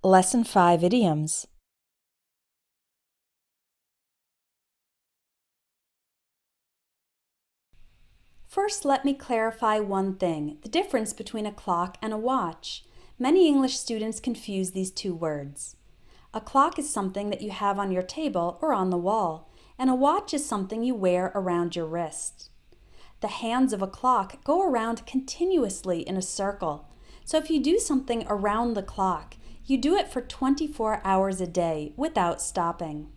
Lesson 5 Idioms. First, let me clarify one thing, the difference between a clock and a watch. Many English students confuse these two words. A clock is something that you have on your table or on the wall, and a watch is something you wear around your wrist. The hands of a clock go around continuously in a circle. So if you do something around the clock, you do it for 24 hours a day without stopping.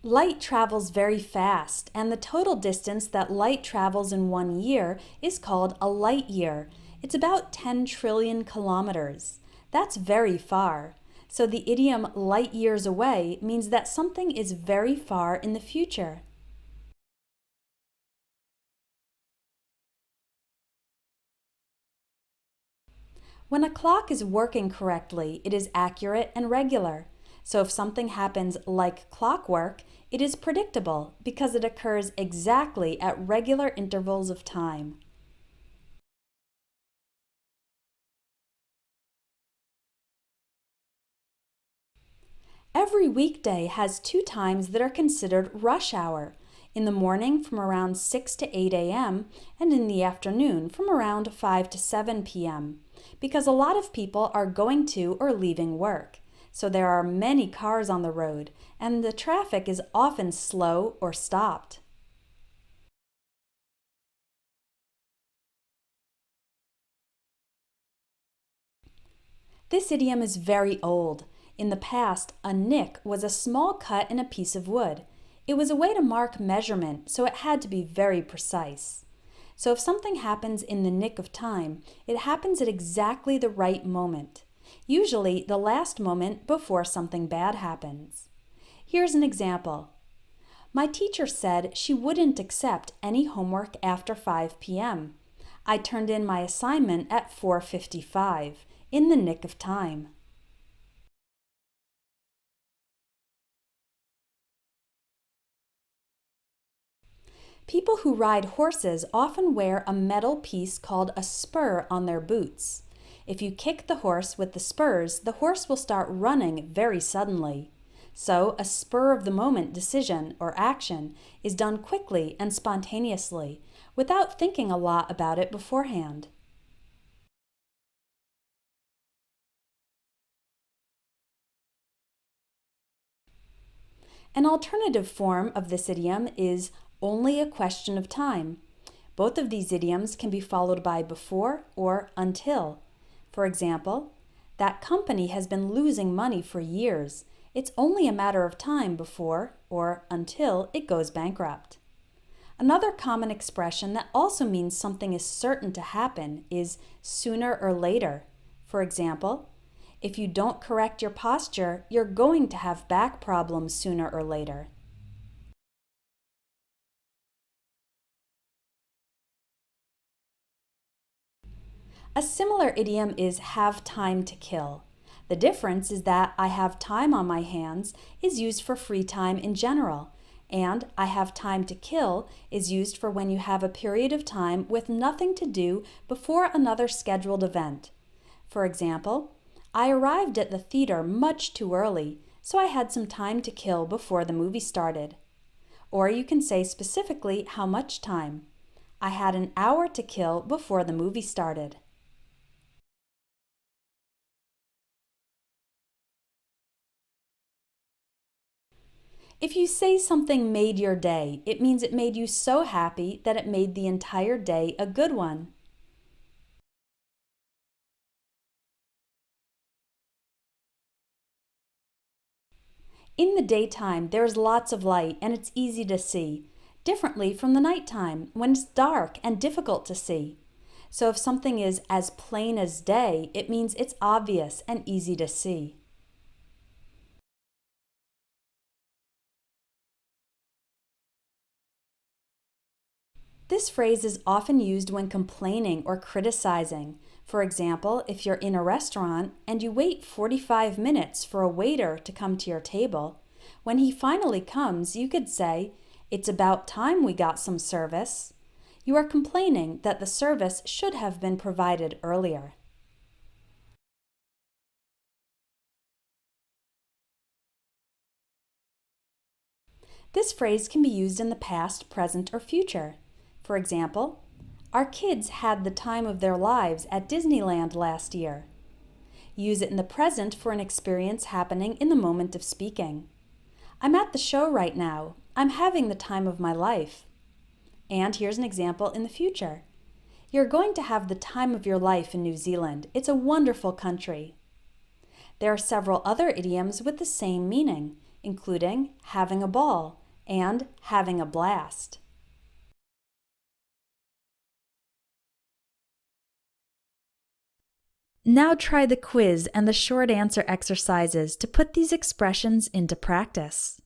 Light travels very fast, and the total distance that light travels in 1 year is called a light year. It's about 10 trillion kilometers. That's very far. So the idiom light years away means that something is very far in the future. When a clock is working correctly, it is accurate and regular. So if something happens like clockwork, it is predictable because it occurs exactly at regular intervals of time. Every weekday has two times that are considered rush hour. In the morning from around 6 to 8 a.m. and in the afternoon from around 5 to 7 p.m. because a lot of people are going to or leaving work. So there are many cars on the road and the traffic is often slow or stopped. This idiom is very old. In the past, a nick was a small cut in a piece of wood. It was a way to mark measurement, so it had to be very precise. So if something happens in the nick of time, it happens at exactly the right moment. Usually the last moment before something bad happens. Here's an example. My teacher said she wouldn't accept any homework after 5 p.m. I turned in my assignment at 4:55, in the nick of time. People who ride horses often wear a metal piece called a spur on their boots. If you kick the horse with the spurs, the horse will start running very suddenly. So, a spur-of-the-moment decision or action is done quickly and spontaneously, without thinking a lot about it beforehand. An alternative form of this idiom is only a question of time. Both of these idioms can be followed by before or until. For example, that company has been losing money for years. It's only a matter of time before or until it goes bankrupt. Another common expression that also means something is certain to happen is sooner or later. For example, if you don't correct your posture, you're going to have back problems sooner or later. A similar idiom is have time to kill. The difference is that I have time on my hands is used for free time in general, and I have time to kill is used for when you have a period of time with nothing to do before another scheduled event. For example, I arrived at the theater much too early, so I had some time to kill before the movie started. Or you can say specifically how much time. I had an hour to kill before the movie started. If you say something made your day, it means it made you so happy that it made the entire day a good one. In the daytime, there's lots of light and it's easy to see, differently from the nighttime when it's dark and difficult to see. So if something is as plain as day, it means it's obvious and easy to see. This phrase is often used when complaining or criticizing. For example, if you're in a restaurant and you wait 45 minutes for a waiter to come to your table, when he finally comes, you could say, "It's about time we got some service." You are complaining that the service should have been provided earlier. This phrase can be used in the past, present, or future. For example, our kids had the time of their lives at Disneyland last year. Use it in the present for an experience happening in the moment of speaking. I'm at the show right now. I'm having the time of my life. And here's an example in the future. You're going to have the time of your life in New Zealand. It's a wonderful country. There are several other idioms with the same meaning, including having a ball and having a blast. Now try the quiz and the short answer exercises to put these expressions into practice.